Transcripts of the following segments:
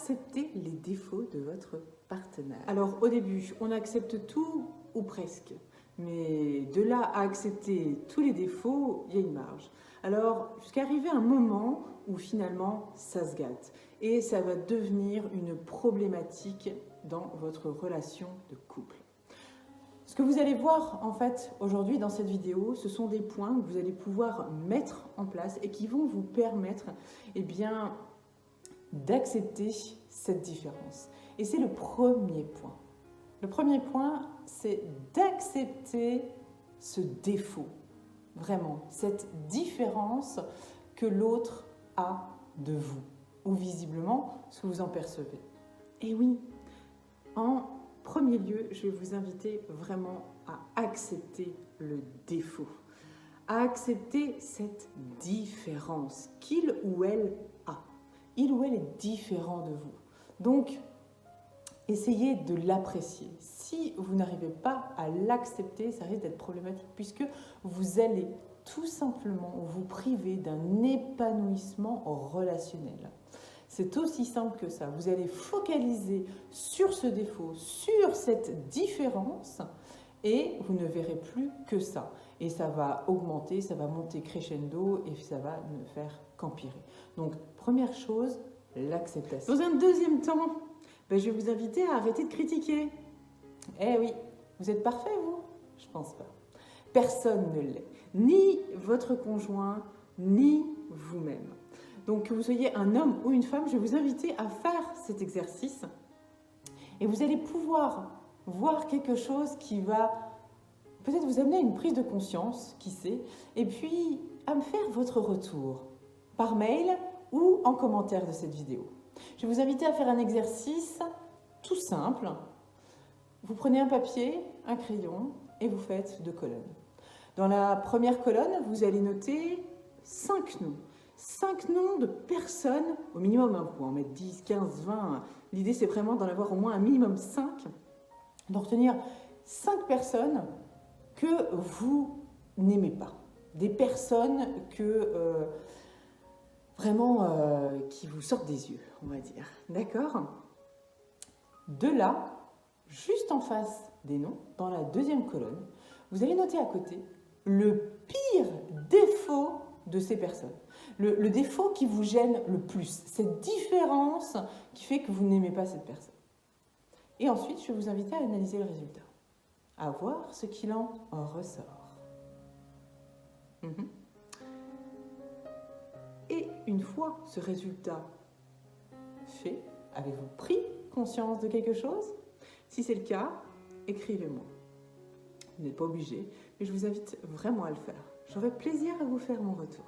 accepter les défauts de votre partenaire. Alors au début, on accepte tout ou presque. Mais de là à accepter tous les défauts, il y a une marge. Alors, jusqu'à arriver un moment où finalement, ça se gâte. Et ça va devenir une problématique dans votre relation de couple. Ce que vous allez voir en fait aujourd'hui dans cette vidéo, ce sont des points que vous allez pouvoir mettre en place et qui vont vous permettre d'accepter cette différence. Et c'est le premier point. Le premier point, c'est d'accepter ce défaut, vraiment, cette différence que l'autre a de vous, ou visiblement ce que vous en percevez. Et oui, en premier lieu, je vais vous inviter vraiment à accepter le défaut, à accepter cette différence qu'il ou elle a. Il ou elle est différent de vous. Donc, essayez de l'apprécier. Si vous n'arrivez pas à l'accepter, ça risque d'être problématique puisque vous allez tout simplement vous priver d'un épanouissement relationnel. C'est aussi simple que ça. Vous allez focaliser sur ce défaut, sur cette différence et vous ne verrez plus que ça. Et ça va augmenter, ça va monter crescendo et ça va ne faire qu'empirer. Donc, première chose, l'acceptation. Dans un deuxième temps, je vais vous inviter à arrêter de critiquer. Eh oui, vous êtes parfait, vous? Je pense pas. Personne ne l'est. Ni votre conjoint, ni vous-même. Donc, que vous soyez un homme ou une femme, je vais vous inviter à faire cet exercice. Et vous allez pouvoir voir quelque chose qui va peut-être vous amener à une prise de conscience, qui sait, et puis à me faire votre retour par mail ou en commentaire de cette vidéo. Je vais vous inviter à faire un exercice tout simple. Vous prenez un papier, un crayon et vous faites 2 colonnes. Dans la première colonne, vous allez noter 5 noms. 5 noms de personnes, au minimum, vous pouvez en mettre 10, 15, 20. L'idée, c'est vraiment d'en avoir au moins un minimum 5. D'en retenir 5 personnes que vous n'aimez pas. Des personnes que... qui vous sortent des yeux, on va dire. D'accord? De là, juste en face des noms, dans la deuxième colonne, vous allez noter à côté le pire défaut de ces personnes. Le défaut qui vous gêne le plus. Cette différence qui fait que vous n'aimez pas cette personne. Et ensuite, je vais vous inviter à analyser le résultat. À voir ce qu'il en ressort. Et une fois ce résultat fait, avez-vous pris conscience de quelque chose? Si c'est le cas, écrivez-moi. Vous n'êtes pas obligé, mais je vous invite vraiment à le faire. J'aurai plaisir à vous faire mon retour.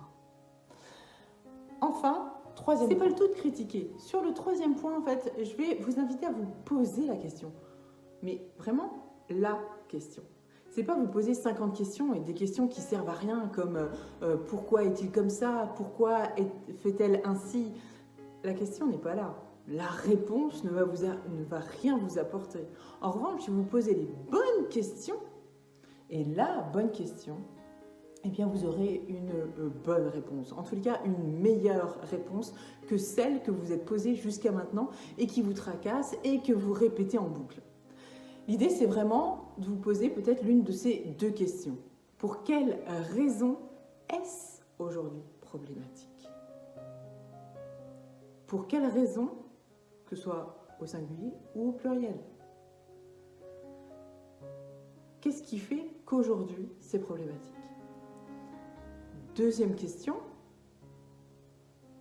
Enfin, troisième point. C'est pas le tout de critiquer. Sur le troisième point, en fait, je vais vous inviter à vous poser la question. Mais vraiment, la question. C'est pas vous poser 50 questions et des questions qui servent à rien comme pourquoi est-il comme ça? Pourquoi fait-elle ainsi? La question n'est pas là. La réponse ne va rien vous apporter. En revanche, si vous posez les bonnes questions, et la bonne question, eh bien vous aurez une bonne réponse. En tous les cas, une meilleure réponse que celle que vous êtes posée jusqu'à maintenant et qui vous tracasse et que vous répétez en boucle. L'idée, c'est vraiment de vous poser peut-être l'une de ces 2 questions. Pour quelle raison est-ce aujourd'hui problématique? Pour quelle raison, que ce soit au singulier ou au pluriel? Qu'est-ce qui fait qu'aujourd'hui, c'est problématique? Deuxième question,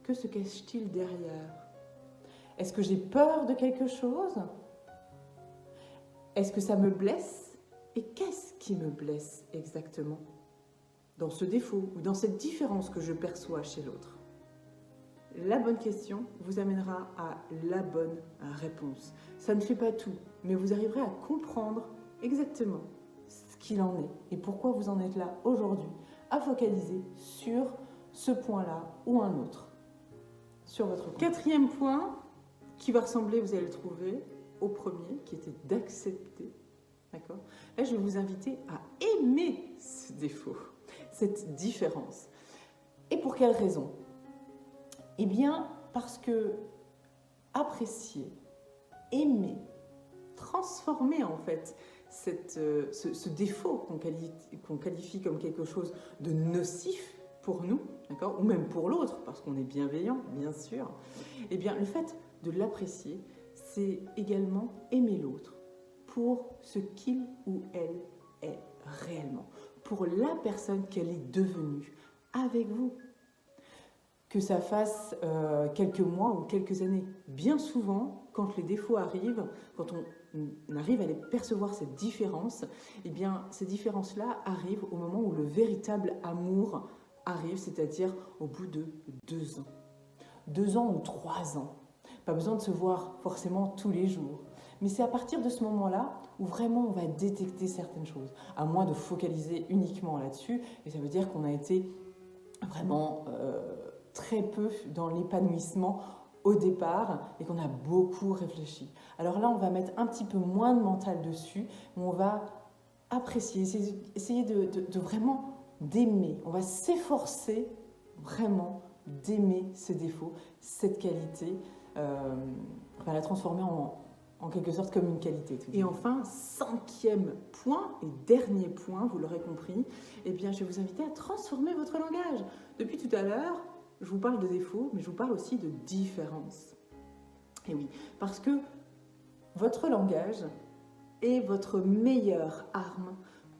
que se cache-t-il derrière? Est-ce que j'ai peur de quelque chose? Est-ce que ça me blesse? Et qu'est-ce qui me blesse exactement dans ce défaut ou dans cette différence que je perçois chez l'autre? La bonne question vous amènera à la bonne réponse. Ça ne fait pas tout, mais vous arriverez à comprendre exactement ce qu'il en est et pourquoi vous en êtes là aujourd'hui, à focaliser sur ce point-là ou un autre, sur votre compte. 4e point qui va ressembler, vous allez le trouver, au premier, qui était d'accepter. D'accord? Là, je vais vous inviter à aimer ce défaut, cette différence. Et pour quelle raison? Eh bien, parce que apprécier, aimer, transformer en fait ce défaut qu'on qualifie comme quelque chose de nocif pour nous, d'accord, ou même pour l'autre, parce qu'on est bienveillant, bien sûr, eh bien le fait de l'apprécier, c'est également aimer l'autre pour ce qu'il ou elle est réellement, pour la personne qu'elle est devenue avec vous. Que ça fasse quelques mois ou quelques années. Bien souvent, quand les défauts arrivent, quand on arrive à les percevoir, cette différence, eh bien, ces différences-là arrivent au moment où le véritable amour arrive, c'est-à-dire au bout de 2 ans. 2 ans ou 3 ans. Pas besoin de se voir forcément tous les jours. Mais c'est à partir de ce moment-là où vraiment on va détecter certaines choses, à moins de focaliser uniquement là-dessus. Et ça veut dire qu'on a été vraiment très peu dans l'épanouissement au départ et qu'on a beaucoup réfléchi. Alors là, on va mettre un petit peu moins de mental dessus, mais on va apprécier, essayer de vraiment d'aimer. On va s'efforcer vraiment d'aimer ce défaut, cette qualité, on va la transformer en quelque sorte comme une qualité. Et enfin, 5e point et dernier point, vous l'aurez compris, eh bien, je vais vous inviter à transformer votre langage. Depuis tout à l'heure, je vous parle de défauts, mais je vous parle aussi de différence. Et oui, parce que votre langage est votre meilleure arme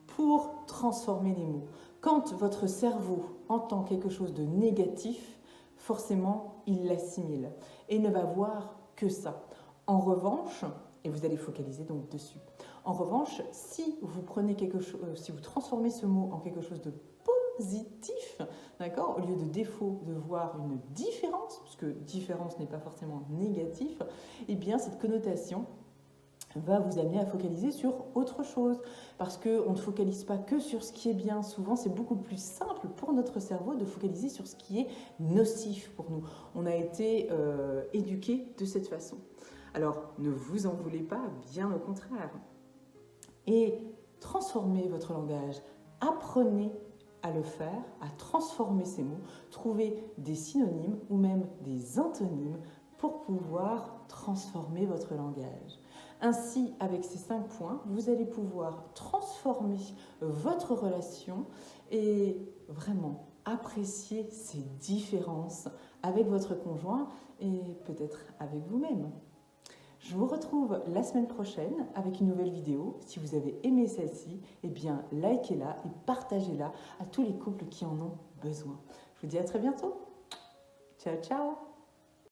pour transformer les mots. Quand votre cerveau entend quelque chose de négatif, forcément, il l'assimile et ne va voir que ça. En revanche, et vous allez focaliser donc dessus. En revanche, si vous prenez quelque chose, si vous transformez ce mot en quelque chose de positif, d'accord, au lieu de défaut, de voir une différence, puisque différence n'est pas forcément négatif, eh bien cette connotation va vous amener à focaliser sur autre chose. Parce qu'on ne focalise pas que sur ce qui est bien. Souvent, c'est beaucoup plus simple pour notre cerveau de focaliser sur ce qui est nocif pour nous. On a été éduqués de cette façon. Alors, ne vous en voulez pas, bien au contraire. Et transformez votre langage. Apprenez à le faire, à transformer ces mots. Trouvez des synonymes ou même des antonymes pour pouvoir transformer votre langage. Ainsi, avec ces 5 points, vous allez pouvoir transformer votre relation et vraiment apprécier ces différences avec votre conjoint et peut-être avec vous-même. Je vous retrouve la semaine prochaine avec une nouvelle vidéo. Si vous avez aimé celle-ci, eh bien, likez-la et partagez-la à tous les couples qui en ont besoin. Je vous dis à très bientôt. Ciao, ciao!